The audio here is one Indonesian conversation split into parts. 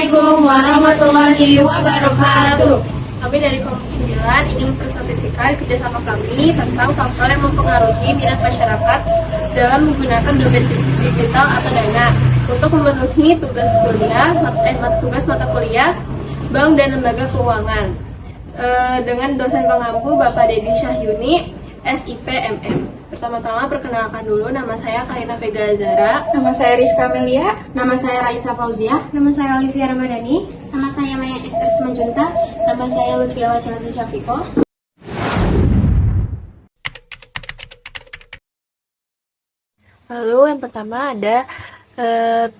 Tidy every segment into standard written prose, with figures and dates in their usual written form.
Assalamualaikum warahmatullahi wabarakatuh. Kami dari Komisi 9 ingin mempresentasikan kerjasama kami tentang faktor yang mempengaruhi minat masyarakat dalam menggunakan dompet digital atau Dana untuk memenuhi tugas mata kuliah bank dan lembaga keuangan dengan dosen pengampu Bapak Dedi Syahyuni, SIP MM. Pertama-tama perkenalkan dulu, nama saya Karina Vega Azara. Nama saya Rizka Melia. Nama saya Raisa Fauzia. Nama saya Olivia Ramadhani. Nama saya Maya Esther Semenjunta. Nama saya Lutfia Wacanati Syafiko. Lalu yang pertama ada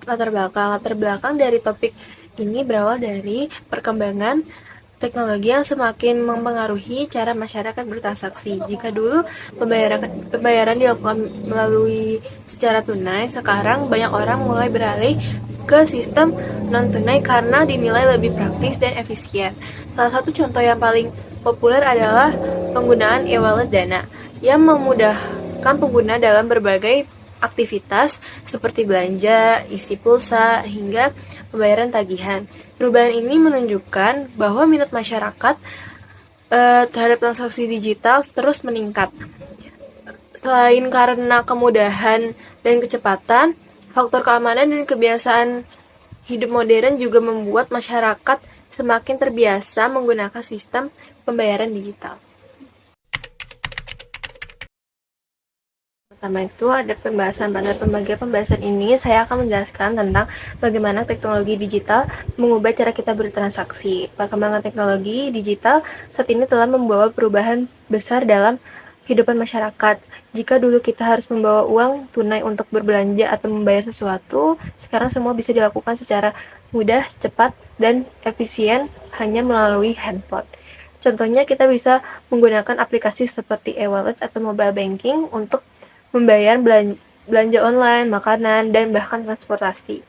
latar belakang. Latar belakang dari topik ini berawal dari perkembangan teknologi yang semakin mempengaruhi cara masyarakat bertransaksi. Jika dulu pembayaran dilakukan melalui secara tunai, sekarang banyak orang mulai beralih ke sistem non-tunai karena dinilai lebih praktis dan efisien. Salah satu contoh yang paling populer adalah penggunaan e-wallet Dana yang memudahkan pengguna dalam berbagai aktivitas seperti belanja, isi pulsa, hingga pembayaran tagihan. Perubahan ini menunjukkan bahwa minat masyarakat terhadap transaksi digital terus meningkat. Selain karena kemudahan dan kecepatan, faktor keamanan dan kebiasaan hidup modern juga membuat masyarakat semakin terbiasa menggunakan sistem pembayaran digital. Pertama itu ada pembahasan. Pada pembahasan ini saya akan menjelaskan tentang bagaimana teknologi digital mengubah cara kita bertransaksi. Perkembangan teknologi digital saat ini telah membawa perubahan besar dalam kehidupan masyarakat. Jika dulu kita harus membawa uang tunai untuk berbelanja atau membayar sesuatu, sekarang semua bisa dilakukan secara mudah, cepat, dan efisien hanya melalui handphone. Contohnya kita bisa menggunakan aplikasi seperti e-wallet atau mobile banking untuk membayar belanja online, makanan, dan bahkan transportasi.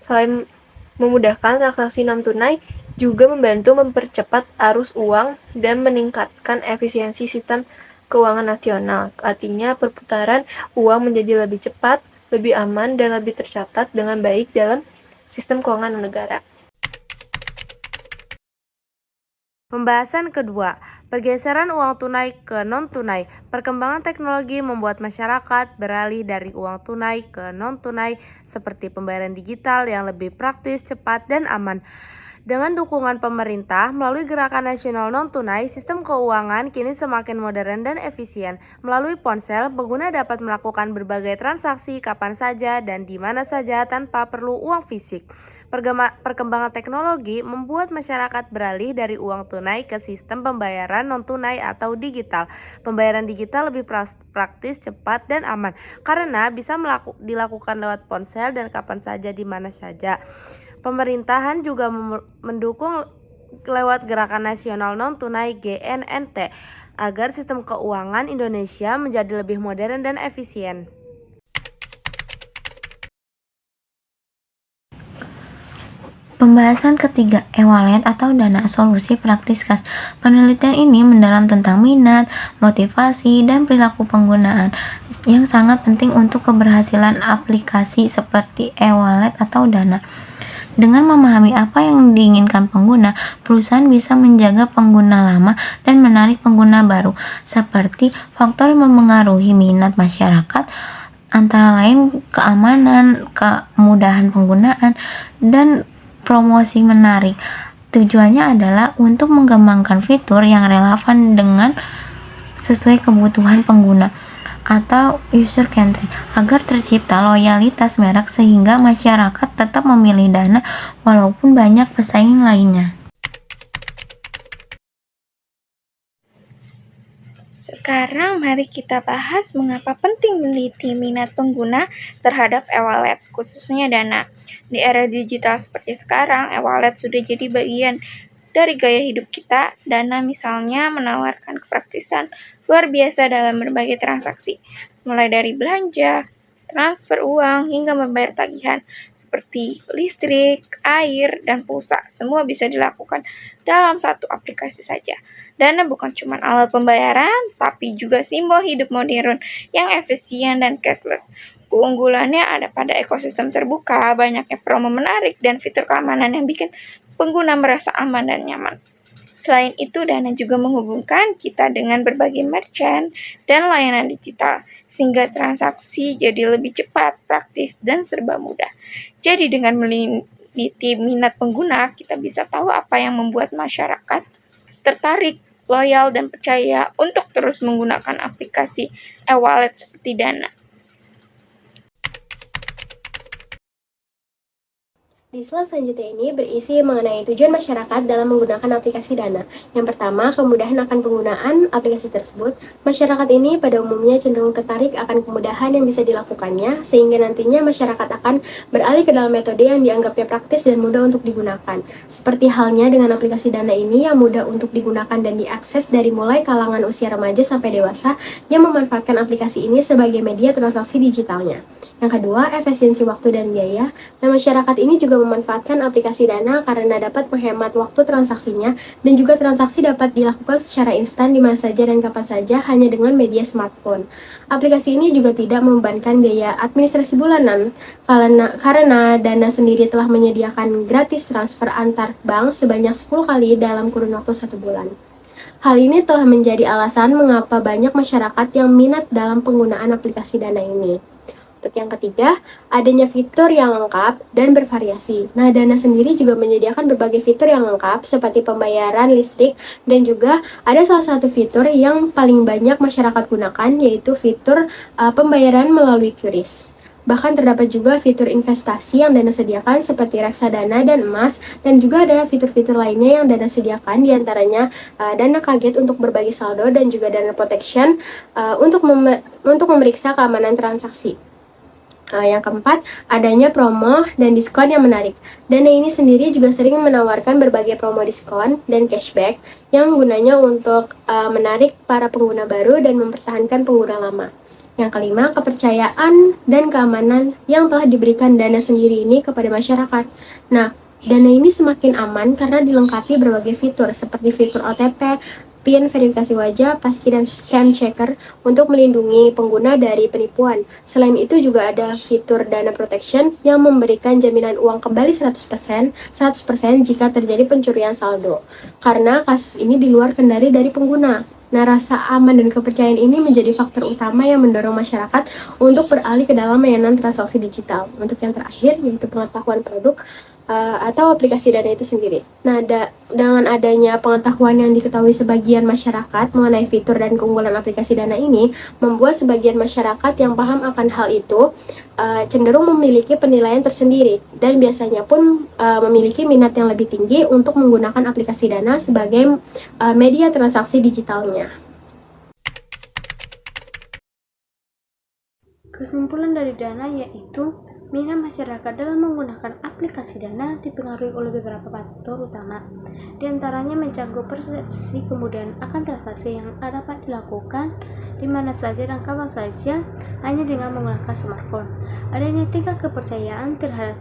Selain memudahkan transaksi non-tunai, juga membantu mempercepat arus uang dan meningkatkan efisiensi sistem keuangan nasional. Artinya perputaran uang menjadi lebih cepat, lebih aman, dan lebih tercatat dengan baik dalam sistem keuangan negara. Pembahasan kedua, pergeseran uang tunai ke non-tunai. Perkembangan teknologi membuat masyarakat beralih dari uang tunai ke non-tunai seperti pembayaran digital yang lebih praktis, cepat, dan aman. Dengan dukungan pemerintah melalui Gerakan Nasional Non-Tunai, sistem keuangan kini semakin modern dan efisien. Melalui ponsel, pengguna dapat melakukan berbagai transaksi kapan saja dan di mana saja tanpa perlu uang fisik. Perkembangan teknologi membuat masyarakat beralih dari uang tunai ke sistem pembayaran non-tunai atau digital. Pembayaran digital lebih praktis, cepat, dan aman karena bisa dilakukan lewat ponsel dan kapan saja di mana saja. Pemerintahan juga mendukung lewat Gerakan Nasional Non-Tunai GNNT agar sistem keuangan Indonesia menjadi lebih modern dan efisien. Pembahasan ketiga, e-wallet atau dana solusi praktis khas. Penelitian ini mendalam tentang minat, motivasi, dan perilaku penggunaan yang sangat penting untuk keberhasilan aplikasi seperti e-wallet atau dana. Dengan memahami apa yang diinginkan pengguna, perusahaan bisa menjaga pengguna lama dan menarik pengguna baru, seperti faktor yang memengaruhi minat masyarakat, antara lain keamanan, kemudahan penggunaan, dan promosi menarik. Tujuannya adalah untuk mengembangkan fitur yang relevan dengan sesuai kebutuhan pengguna atau user centric agar tercipta loyalitas merek sehingga masyarakat tetap memilih Dana walaupun banyak pesaing lainnya. Sekarang mari kita bahas mengapa penting meneliti minat pengguna terhadap e-wallet, khususnya Dana. Di era digital seperti sekarang, e-wallet sudah jadi bagian dari gaya hidup kita. Dana misalnya menawarkan kepraktisan luar biasa dalam berbagai transaksi, mulai dari belanja, transfer uang, hingga membayar tagihan seperti listrik, air, dan pulsa. Semua bisa dilakukan dalam satu aplikasi saja. Dana bukan cuma alat pembayaran, tapi juga simbol hidup modern yang efisien dan cashless. Keunggulannya ada pada ekosistem terbuka, banyaknya promo menarik, dan fitur keamanan yang bikin pengguna merasa aman dan nyaman. Selain itu, Dana juga menghubungkan kita dengan berbagai merchant dan layanan digital, sehingga transaksi jadi lebih cepat, praktis, dan serba mudah. Jadi dengan meneliti minat pengguna, kita bisa tahu apa yang membuat masyarakat tertarik, loyal, dan percaya untuk terus menggunakan aplikasi e-wallet seperti Dana. Di slide selanjutnya ini berisi mengenai tujuan masyarakat dalam menggunakan aplikasi Dana. Yang pertama, kemudahan akan penggunaan aplikasi tersebut. Masyarakat ini pada umumnya cenderung tertarik akan kemudahan yang bisa dilakukannya, sehingga nantinya masyarakat akan beralih ke dalam metode yang dianggapnya praktis dan mudah untuk digunakan. Seperti halnya dengan aplikasi Dana ini yang mudah untuk digunakan dan diakses dari mulai kalangan usia remaja sampai dewasa yang memanfaatkan aplikasi ini sebagai media transaksi digitalnya. Yang kedua, efisiensi waktu dan biaya. Nah, masyarakat ini juga memanfaatkan aplikasi Dana karena dapat menghemat waktu transaksinya dan juga transaksi dapat dilakukan secara instan di mana saja dan kapan saja hanya dengan media smartphone. Aplikasi ini juga tidak membebankan biaya administrasi bulanan karena Dana sendiri telah menyediakan gratis transfer antar bank sebanyak 10 kali dalam kurun waktu 1 bulan. Hal ini telah menjadi alasan mengapa banyak masyarakat yang minat dalam penggunaan aplikasi Dana ini. Untuk yang ketiga, adanya fitur yang lengkap dan bervariasi. Nah, Dana sendiri juga menyediakan berbagai fitur yang lengkap seperti pembayaran listrik dan juga ada salah satu fitur yang paling banyak masyarakat gunakan yaitu fitur pembayaran melalui QRIS. Bahkan terdapat juga fitur investasi yang Dana sediakan seperti reksadana dan emas, dan juga ada fitur-fitur lainnya yang Dana sediakan, diantaranya Dana kaget untuk berbagi saldo dan juga Dana protection untuk memeriksa keamanan transaksi. Yang keempat, adanya promo dan diskon yang menarik. Dana ini sendiri juga sering menawarkan berbagai promo diskon dan cashback yang gunanya untuk menarik para pengguna baru dan mempertahankan pengguna lama. Yang kelima, kepercayaan dan keamanan yang telah diberikan Dana sendiri ini kepada masyarakat. Nah, Dana ini semakin aman karena dilengkapi berbagai fitur seperti fitur OTP, PIN, verifikasi wajah, passkey, dan scan checker untuk melindungi pengguna dari penipuan. Selain itu juga ada fitur Dana Protection yang memberikan jaminan uang kembali 100% jika terjadi pencurian saldo. Karena kasus ini di luar kendali dari pengguna. Nah, rasa aman dan kepercayaan ini menjadi faktor utama yang mendorong masyarakat untuk beralih ke dalam layanan transaksi digital. Untuk yang terakhir, yaitu pengetahuan produk atau aplikasi Dana itu sendiri. Nah, dengan adanya pengetahuan yang diketahui sebagian masyarakat mengenai fitur dan keunggulan aplikasi Dana ini, membuat sebagian masyarakat yang paham akan hal itu cenderung memiliki penilaian tersendiri dan biasanya pun memiliki minat yang lebih tinggi untuk menggunakan aplikasi Dana sebagai media transaksi digitalnya. Kesimpulan dari Dana yaitu minat masyarakat dalam menggunakan aplikasi Dana dipengaruhi oleh beberapa faktor utama. Di antaranya mencakup persepsi kemudahan akan transaksi yang dapat dilakukan di mana saja dan kapan saja hanya dengan menggunakan smartphone. Adanya tingkat kepercayaan terhadap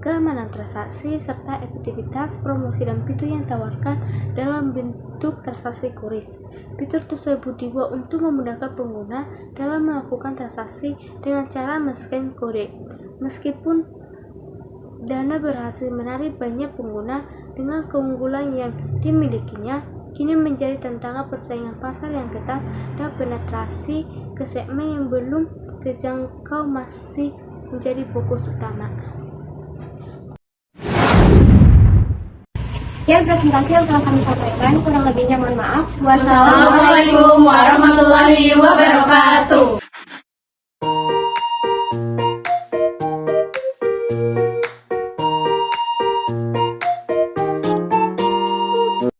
keamanan transaksi serta efektivitas promosi dan fitur yang ditawarkan dalam bentuk transaksi QRIS. Fitur tersebut dibuat untuk memudahkan pengguna dalam melakukan transaksi dengan cara men-scan kode. Meskipun Dana berhasil menarik banyak pengguna dengan keunggulan yang dimilikinya, kini menjadi tantangan persaingan pasar yang ketat dan penetrasi ke segmen yang belum terjangkau masih menjadi fokus utama. Sekian presentasi yang telah kami sampaikan, kurang lebihnya mohon maaf. Wassalamualaikum warahmatullahi wabarakatuh.